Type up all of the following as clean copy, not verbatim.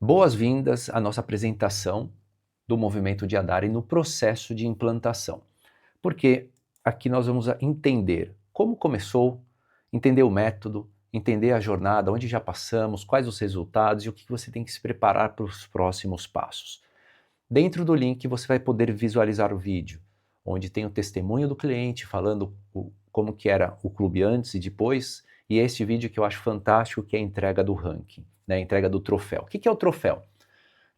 Boas-vindas à nossa apresentação do movimento de Adari no processo de implantação, porque aqui nós vamos entender como começou, entender o método, entender a jornada, onde já passamos, quais os resultados e o que você tem que se preparar para os próximos passos. Dentro do link você vai poder visualizar o vídeo, onde tem o testemunho do cliente falando como que era o clube antes e depois, e este vídeo que eu acho fantástico, que é a entrega do ranking, né, a entrega do troféu. O que é o troféu?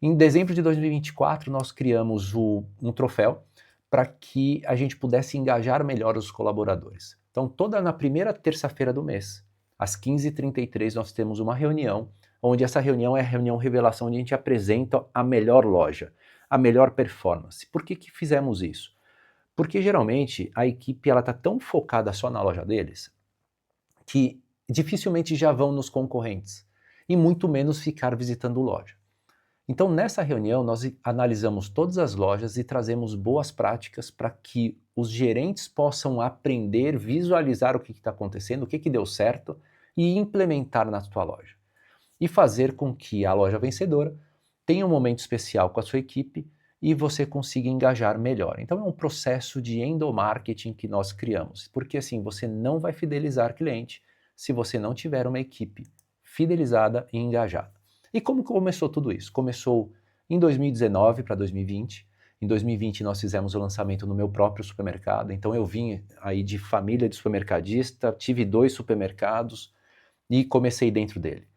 Em dezembro de 2024, nós criamos um troféu para que a gente pudesse engajar melhor os colaboradores. Então, toda na primeira terça-feira do mês, às 15h33, nós temos uma reunião, onde essa reunião é a reunião revelação, onde a gente apresenta a melhor loja, a melhor performance. Por que fizemos isso? Porque geralmente a equipe está tão focada só na loja deles, que dificilmente já vão nos concorrentes, e muito menos ficar visitando loja. Então, nessa reunião, nós analisamos todas as lojas e trazemos boas práticas para que os gerentes possam aprender, visualizar o que está acontecendo, o que deu certo e implementar na sua loja. E fazer com que a loja vencedora tenha um momento especial com a sua equipe e você consiga engajar melhor. Então, é um processo de endomarketing que nós criamos, porque assim, você não vai fidelizar cliente se você não tiver uma equipe fidelizada e engajada. E como começou tudo isso? Começou em 2019 para 2020. Em 2020 nós fizemos o lançamento no meu próprio supermercado. Então eu vim aí de família de supermercadista, tive 2 supermercados e comecei dentro dele.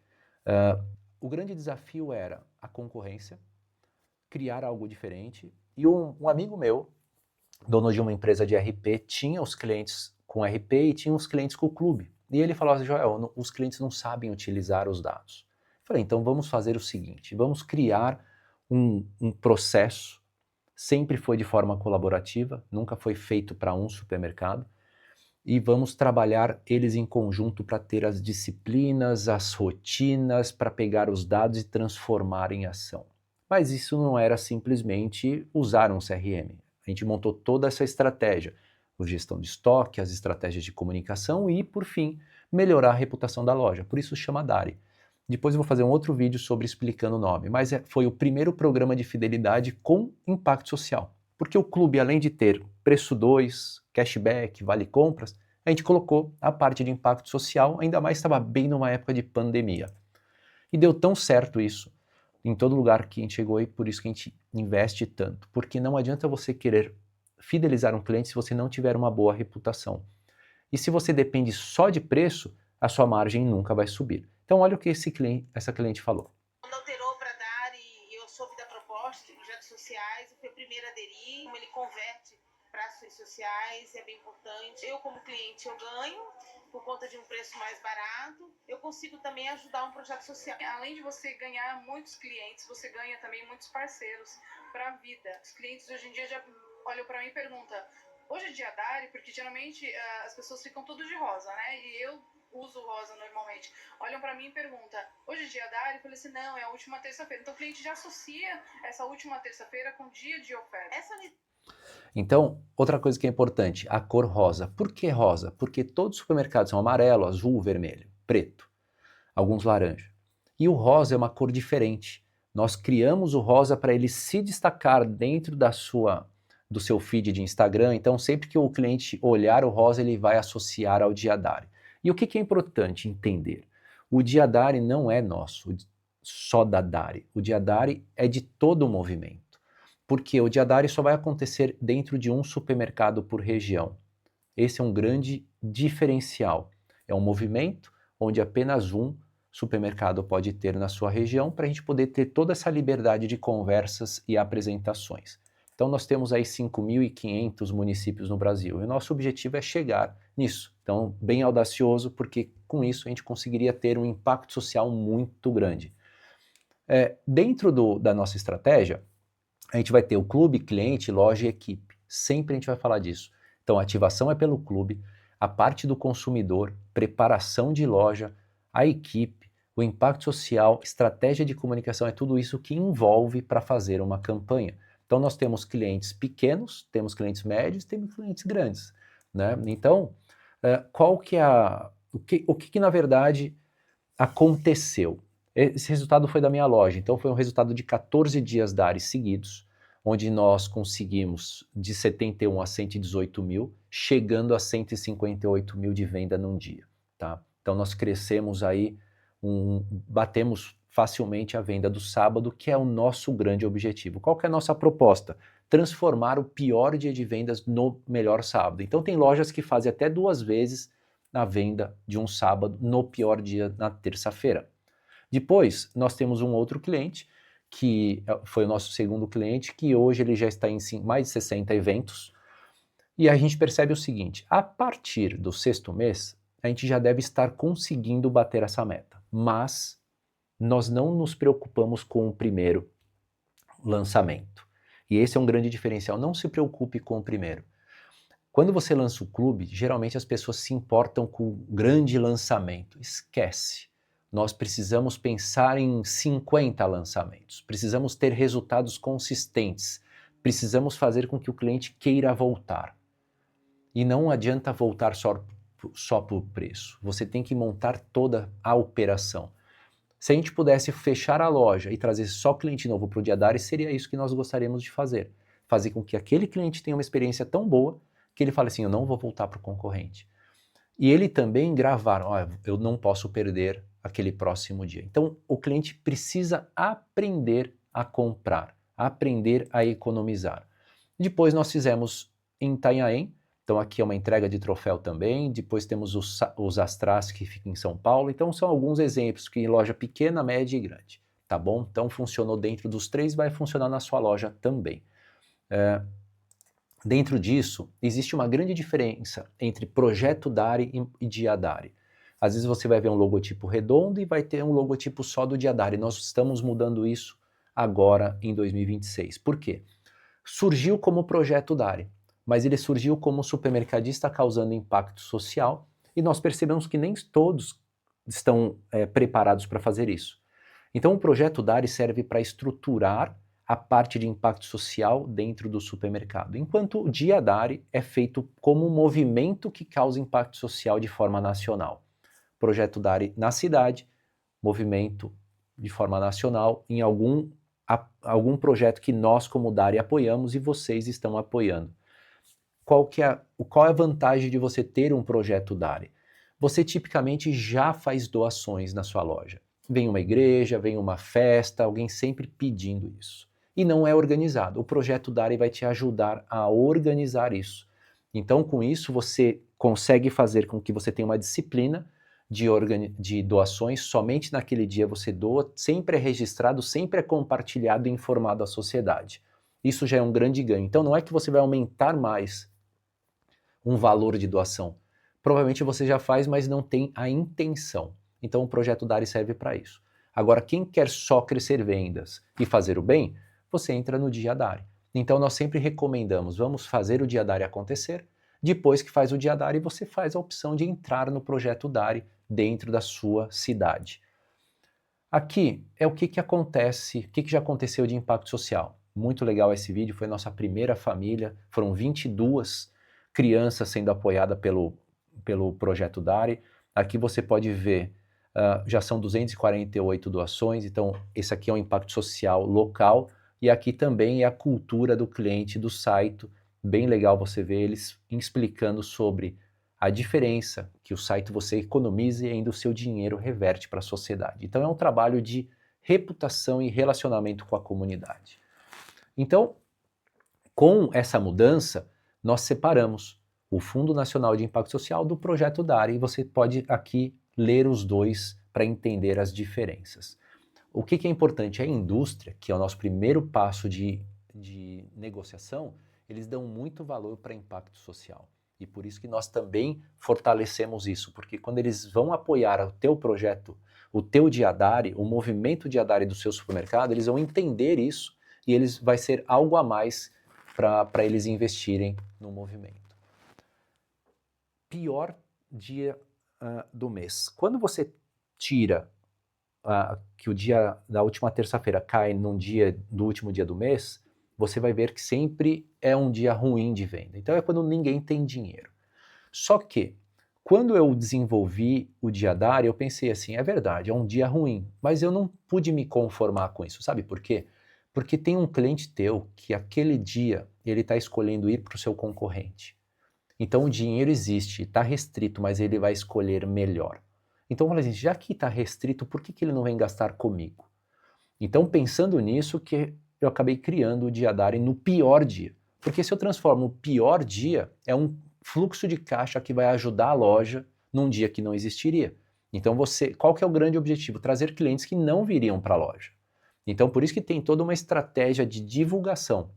O grande desafio era a concorrência, criar algo diferente. E um amigo meu, dono de uma empresa de RP, tinha os clientes com RP e tinha os clientes com o clube. E ele falou assim, Joel, os clientes não sabem utilizar os dados. Falei, então vamos fazer o seguinte, vamos criar um processo, sempre foi de forma colaborativa, nunca foi feito para um supermercado, e vamos trabalhar eles em conjunto para ter as disciplinas, as rotinas, para pegar os dados e transformar em ação. Mas isso não era simplesmente usar um CRM. A gente montou toda essa estratégia, a gestão de estoque, as estratégias de comunicação e, por fim, melhorar a reputação da loja. Por isso chama Dari. Depois eu vou fazer um outro vídeo sobre explicando o nome, mas foi o primeiro programa de fidelidade com impacto social. Porque o clube, além de ter preço 2, cashback, vale compras, a gente colocou a parte de impacto social, ainda mais estava bem numa época de pandemia. E deu tão certo isso em todo lugar que a gente chegou e por isso que a gente investe tanto. Porque não adianta você querer fidelizar um cliente se você não tiver uma boa reputação. E se você depende só de preço, a sua margem nunca vai subir. Então olha o que essa cliente falou. Quando alterou para dar e eu soube da proposta de projetos sociais, eu fui a primeira a aderir, como ele converte para ações sociais, é bem importante. Eu, como cliente, eu ganho por conta de um preço mais barato. Eu consigo também ajudar um projeto social. Além de você ganhar muitos clientes, você ganha também muitos parceiros para a vida. Os clientes hoje em dia já olham para mim e perguntam, hoje é dia Dari? Porque geralmente as pessoas ficam tudo de rosa, né? E eu uso rosa normalmente. Olham para mim e perguntam, hoje é dia Dari? Eu falei assim, não, é a última terça-feira. Então o cliente já associa essa última terça-feira com o dia de oferta. Então, outra coisa que é importante, a cor rosa. Por que rosa? Porque todos os supermercados são amarelo, azul, vermelho, preto, alguns laranja. E o rosa é uma cor diferente. Nós criamos o rosa para ele se destacar dentro do seu feed de Instagram. Então, sempre que o cliente olhar o rosa, ele vai associar ao Diadari. E o que é importante entender? O Diadari não é nosso, só da Dari. O Diadari é de todo o movimento. Porque o Diadari só vai acontecer dentro de um supermercado por região. Esse é um grande diferencial. É um movimento onde apenas um supermercado pode ter na sua região para a gente poder ter toda essa liberdade de conversas e apresentações. Então nós temos aí 5.500 municípios no Brasil e o nosso objetivo é chegar nisso. Então, bem audacioso, porque com isso a gente conseguiria ter um impacto social muito grande. Dentro da nossa estratégia, a gente vai ter o clube, cliente, loja e equipe. Sempre a gente vai falar disso. Então, a ativação é pelo clube, a parte do consumidor, preparação de loja, a equipe, o impacto social, estratégia de comunicação, é tudo isso que envolve para fazer uma campanha. Então, nós temos clientes pequenos, temos clientes médios, temos clientes grandes, né? Então, qual que é o que na verdade aconteceu? Esse resultado foi da minha loja, então foi um resultado de 14 dias DARI seguidos, onde nós conseguimos de 71 a 118 mil, chegando a 158 mil de venda num dia, tá? Então nós crescemos aí, batemos facilmente a venda do sábado, que é o nosso grande objetivo. Qual que é a nossa proposta? Transformar o pior dia de vendas no melhor sábado. Então tem lojas que fazem até 2 vezes a venda de um sábado no pior dia, na terça-feira. Depois, nós temos um outro cliente, que foi o nosso segundo cliente, que hoje ele já está em mais de 60 eventos, e a gente percebe o seguinte, a partir do 6º mês, a gente já deve estar conseguindo bater essa meta, mas nós não nos preocupamos com o primeiro lançamento. E esse é um grande diferencial, não se preocupe com o primeiro. Quando você lança o clube, geralmente as pessoas se importam com o grande lançamento. Esquece. Nós precisamos pensar em 50 lançamentos, precisamos ter resultados consistentes, precisamos fazer com que o cliente queira voltar. E não adianta voltar só por preço, você tem que montar toda a operação. Se a gente pudesse fechar a loja e trazer só cliente novo para o dia DARI, seria isso que nós gostaríamos de fazer. Fazer com que aquele cliente tenha uma experiência tão boa que ele fale assim, eu não vou voltar para o concorrente. E ele também gravar, eu não posso perder aquele próximo dia. Então, o cliente precisa aprender a comprar, aprender a economizar. Depois nós fizemos em Itanhaém, então aqui é uma entrega de troféu também, depois temos os Astras que fica em São Paulo, então são alguns exemplos que em loja pequena, média e grande, tá bom? Então funcionou dentro dos 3, vai funcionar na sua loja também. Dentro disso, existe uma grande diferença entre projeto DARI e dia DARI. Às vezes você vai ver um logotipo redondo e vai ter um logotipo só do dia DARI. Nós estamos mudando isso agora em 2026. Por quê? Surgiu como projeto DARI, mas ele surgiu como supermercadista causando impacto social e nós percebemos que nem todos estão preparados para fazer isso. Então o projeto DARI serve para estruturar a parte de impacto social dentro do supermercado, enquanto o dia DARI é feito como um movimento que causa impacto social de forma nacional. Projeto DARI na cidade, movimento de forma nacional em algum projeto que nós como DARI apoiamos e vocês estão apoiando. Qual é a vantagem de você ter um projeto DARI? Você tipicamente já faz doações na sua loja. Vem uma igreja, vem uma festa, alguém sempre pedindo isso. E não é organizado. O projeto DARI vai te ajudar a organizar isso. Então, com isso, você consegue fazer com que você tenha uma disciplina de doações, somente naquele dia você doa, sempre é registrado, sempre é compartilhado e informado à sociedade. Isso já é um grande ganho. Então, não é que você vai aumentar mais um valor de doação. Provavelmente você já faz, mas não tem a intenção. Então, o projeto DARI serve para isso. Agora, quem quer só crescer vendas e fazer o bem, você entra no dia DARI. Então nós sempre recomendamos, vamos fazer o dia DARI acontecer, depois que faz o dia DARI, você faz a opção de entrar no projeto DARI dentro da sua cidade. Aqui é o que acontece, o que já aconteceu de impacto social. Muito legal esse vídeo, foi nossa primeira família, foram 22 crianças sendo apoiadas pelo projeto DARI. Aqui você pode ver, já são 248 doações, então esse aqui é um impacto social local, e aqui também é a cultura do cliente do site, bem legal você ver eles explicando sobre a diferença que o site você economiza e ainda o seu dinheiro reverte para a sociedade. Então é um trabalho de reputação e relacionamento com a comunidade. Então, com essa mudança, nós separamos o Fundo Nacional de Impacto Social do Projeto DARI e você pode aqui ler os dois para entender as diferenças. O que é importante? A indústria, que é o nosso primeiro passo de negociação, eles dão muito valor para impacto social. E por isso que nós também fortalecemos isso, porque quando eles vão apoiar o teu projeto, o teu dia DARI, o movimento dia DARI do seu supermercado, eles vão entender isso e vai ser algo a mais para eles investirem no movimento. Pior dia do mês. Quando você tira que o dia da última terça-feira cai num dia do último dia do mês, você vai ver que sempre é um dia ruim de venda. Então é quando ninguém tem dinheiro. Só que, quando eu desenvolvi o Diadari, eu pensei assim, é verdade, é um dia ruim, mas eu não pude me conformar com isso. Sabe por quê? Porque tem um cliente teu que aquele dia ele está escolhendo ir para o seu concorrente. Então o dinheiro existe, está restrito, mas ele vai escolher melhor. Então eu falei assim, já que está restrito, por que ele não vem gastar comigo? Então pensando nisso que eu acabei criando o Diadari no pior dia. Porque se eu transformo o pior dia, é um fluxo de caixa que vai ajudar a loja num dia que não existiria. Então qual que é o grande objetivo? Trazer clientes que não viriam para a loja. Então por isso que tem toda uma estratégia de divulgação.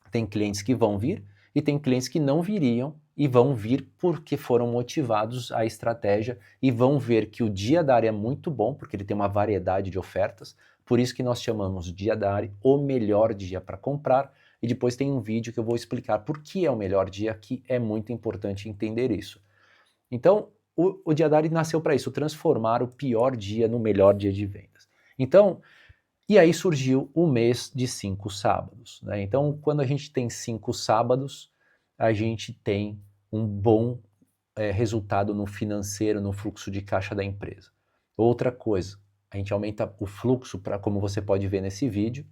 Tem clientes que vão vir e tem clientes que não viriam e vão vir porque foram motivados à estratégia e vão ver que o Diadari é muito bom porque ele tem uma variedade de ofertas, por isso que nós chamamos Diadari o melhor dia para comprar e depois tem um vídeo que eu vou explicar por que é o melhor dia, que é muito importante entender isso. Então, o Diadari nasceu para isso, transformar o pior dia no melhor dia de vendas. Então, e aí surgiu o mês de 5 sábados, né? Então, quando a gente tem 5 sábados, a gente tem um bom resultado no financeiro, no fluxo de caixa da empresa. Outra coisa, a gente aumenta o fluxo para, como você pode ver nesse vídeo,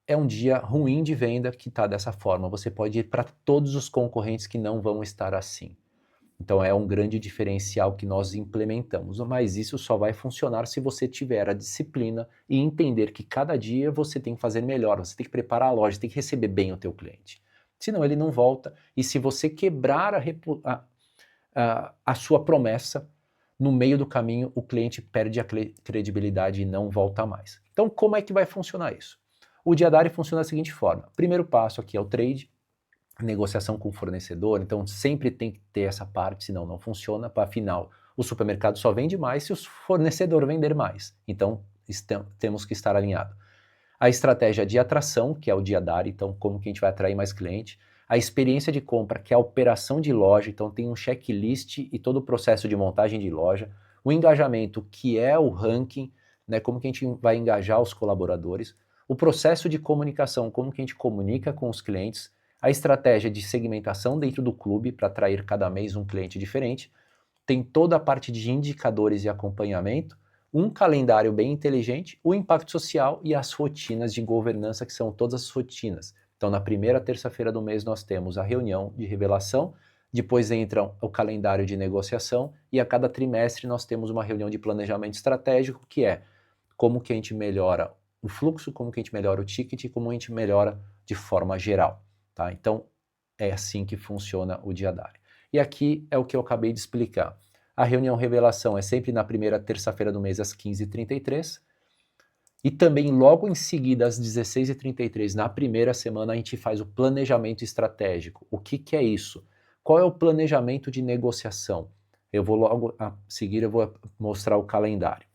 é um dia ruim de venda que está dessa forma. Você pode ir para todos os concorrentes que não vão estar assim. Então é um grande diferencial que nós implementamos, mas isso só vai funcionar se você tiver a disciplina e entender que cada dia você tem que fazer melhor, você tem que preparar a loja, você tem que receber bem o teu cliente. Senão ele não volta, e se você quebrar a sua promessa, no meio do caminho o cliente perde a credibilidade e não volta mais. Então como é que vai funcionar isso? O Diadari funciona da seguinte forma, primeiro passo aqui é o trade, negociação com o fornecedor, então sempre tem que ter essa parte, senão não funciona, afinal o supermercado só vende mais se o fornecedor vender mais, então temos que estar alinhados. A estratégia de atração, que é o Diadari, então como que a gente vai atrair mais cliente, a experiência de compra, que é a operação de loja, então tem um checklist e todo o processo de montagem de loja, o engajamento, que é o ranking, né, como que a gente vai engajar os colaboradores, o processo de comunicação, como que a gente comunica com os clientes, a estratégia de segmentação dentro do clube para atrair cada mês um cliente diferente, tem toda a parte de indicadores e acompanhamento, um calendário bem inteligente, o impacto social e as rotinas de governança, que são todas as rotinas. Então, na primeira terça-feira do mês, nós temos a reunião de revelação, depois entra o calendário de negociação e a cada trimestre nós temos uma reunião de planejamento estratégico, que é como que a gente melhora o fluxo, como que a gente melhora o ticket e como a gente melhora de forma geral. Tá? Então, é assim que funciona o Diadari. E aqui é o que eu acabei de explicar. A reunião revelação é sempre na primeira terça-feira do mês, às 15h33. E também logo em seguida, às 16h33, na primeira semana, a gente faz o planejamento estratégico. O que é isso? Qual é o planejamento de negociação? Eu vou logo a seguir, eu vou mostrar o calendário.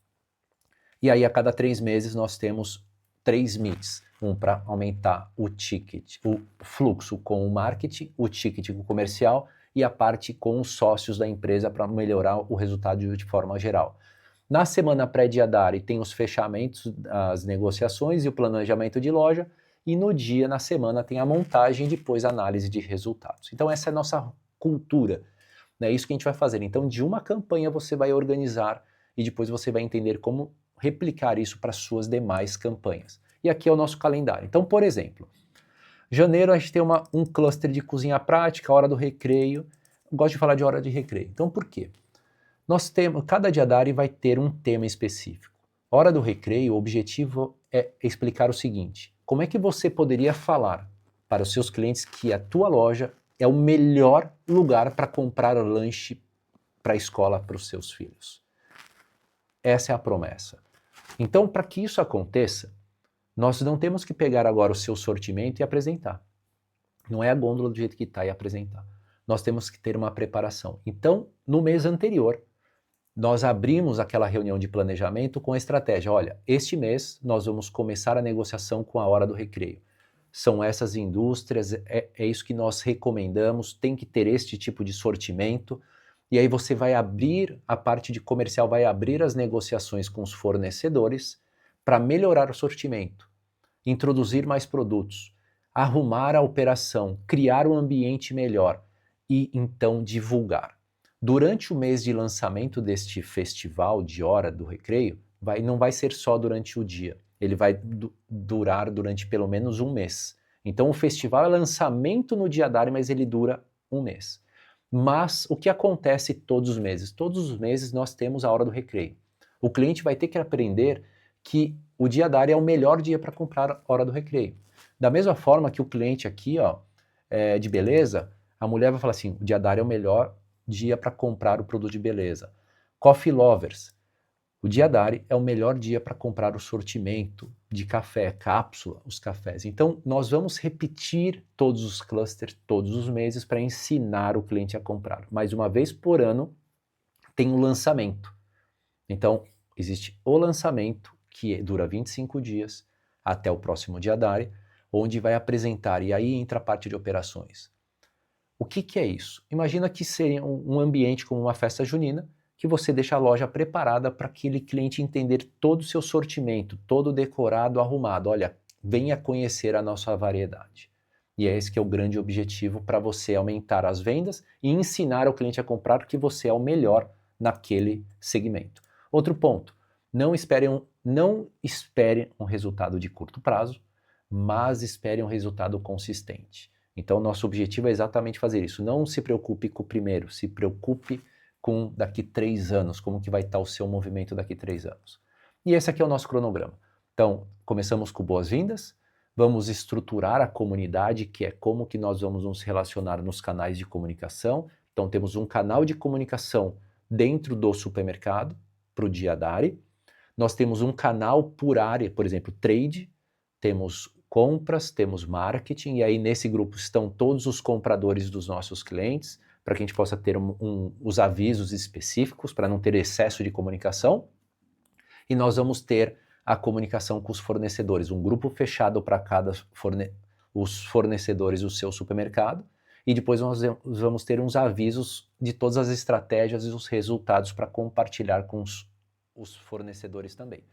E aí, a cada 3 meses, nós temos 3 meets. Um para aumentar o ticket, o fluxo com o marketing, o ticket com o comercial e a parte com os sócios da empresa para melhorar o resultado de forma geral. Na semana pré-Diadari tem os fechamentos, as negociações e o planejamento de loja, e no dia, na semana, tem a montagem e depois a análise de resultados. Então essa é a nossa cultura, é isso que a gente vai fazer. Então de uma campanha você vai organizar e depois você vai entender como replicar isso para suas demais campanhas. E aqui é o nosso calendário. Então, por exemplo, janeiro a gente tem um cluster de cozinha prática, hora do recreio. Eu gosto de falar de hora de recreio. Então, por quê? Cada Diadari vai ter um tema específico. Hora do recreio, o objetivo é explicar o seguinte: como é que você poderia falar para os seus clientes que a tua loja é o melhor lugar para comprar lanche para a escola para os seus filhos? Essa é a promessa. Então, para que isso aconteça, nós não temos que pegar agora o seu sortimento e apresentar. Não é a gôndola do jeito que está e apresentar. Nós temos que ter uma preparação. Então, no mês anterior, nós abrimos aquela reunião de planejamento com a estratégia. Olha, este mês nós vamos começar a negociação com a hora do recreio. São essas indústrias, é isso que nós recomendamos, tem que ter este tipo de sortimento. E aí você vai abrir, a parte de comercial vai abrir as negociações com os fornecedores para melhorar o sortimento, introduzir mais produtos, arrumar a operação, criar um ambiente melhor e então divulgar. Durante o mês de lançamento deste festival de Hora do Recreio, não vai ser só durante o dia, ele vai durar durante pelo menos um mês. Então o festival é lançamento no dia D, mas ele dura um mês. Mas o que acontece todos os meses? Todos os meses nós temos a Hora do Recreio. O cliente vai ter que aprender que o dia D é o melhor dia para comprar a Hora do Recreio. Da mesma forma que o cliente aqui, ó, de beleza, a mulher vai falar assim, o dia D é o melhor dia para comprar o produto de beleza. Coffee Lovers, o dia D é o melhor dia para comprar o sortimento de café, cápsula, os cafés. Então, nós vamos repetir todos os clusters todos os meses para ensinar o cliente a comprar. Mais uma vez por ano, tem um lançamento. Então, existe o lançamento, que dura 25 dias, até o próximo dia D, onde vai apresentar, e aí entra a parte de operações. O que é isso? Imagina que seria um ambiente como uma festa junina, que você deixa a loja preparada para aquele cliente entender todo o seu sortimento, todo decorado, arrumado. Olha, venha conhecer a nossa variedade. E é esse que é o grande objetivo para você aumentar as vendas e ensinar o cliente a comprar que você é o melhor naquele segmento. Outro ponto, não espere um resultado de curto prazo, mas espere um resultado consistente. Então, nosso objetivo é exatamente fazer isso. Não se preocupe com o primeiro, se preocupe com daqui 3 anos, como que vai estar o seu movimento daqui 3 anos. E esse aqui é o nosso cronograma. Então, começamos com boas-vindas, vamos estruturar a comunidade, que é como que nós vamos nos relacionar nos canais de comunicação. Então, temos um canal de comunicação dentro do supermercado, para o dia D. Nós temos um canal por área, por exemplo, trade, temos compras, temos marketing, e aí nesse grupo estão todos os compradores dos nossos clientes, para que a gente possa ter os avisos específicos, para não ter excesso de comunicação. E nós vamos ter a comunicação com os fornecedores, um grupo fechado para cada os fornecedores do seu supermercado, e depois nós vamos ter uns avisos de todas as estratégias e os resultados para compartilhar com os fornecedores também.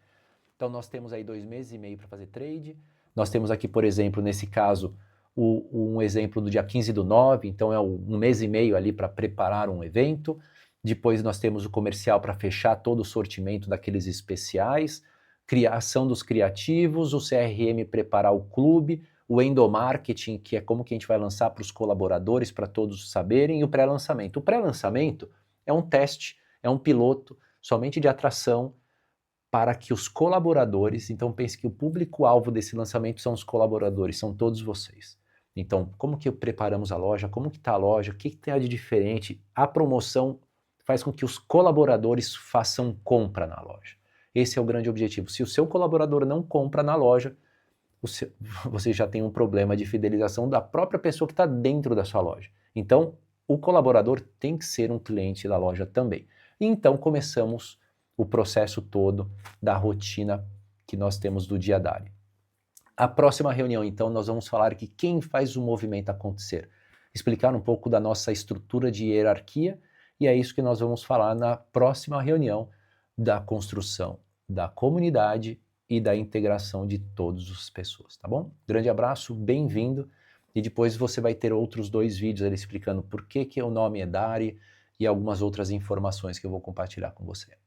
Então nós temos aí 2 meses e meio para fazer trade. Nós temos aqui, por exemplo, nesse caso, um exemplo do dia 15/9, então é um mês e meio ali para preparar um evento. Depois nós temos o comercial para fechar todo o sortimento daqueles especiais, criação dos criativos, o CRM preparar o clube, o endomarketing, que é como que a gente vai lançar para os colaboradores, para todos saberem, e o pré-lançamento. O pré-lançamento é um teste, é um piloto, somente de atração, para que os colaboradores, então pense que o público-alvo desse lançamento são os colaboradores, são todos vocês. Então, como que preparamos a loja, como que está a loja, o que tem de diferente? A promoção faz com que os colaboradores façam compra na loja. Esse é o grande objetivo. Se o seu colaborador não compra na loja, você já tem um problema de fidelização da própria pessoa que está dentro da sua loja. Então, o colaborador tem que ser um cliente da loja também. E então começamos o processo todo da rotina que nós temos do dia D. A próxima reunião, então, nós vamos falar que quem faz o movimento acontecer. Explicar um pouco da nossa estrutura de hierarquia, e é isso que nós vamos falar na próxima reunião da construção da comunidade e da integração de todas as pessoas, tá bom? Grande abraço, bem-vindo, e depois você vai ter outros 2 vídeos ali explicando por que o nome é Dari e algumas outras informações que eu vou compartilhar com você.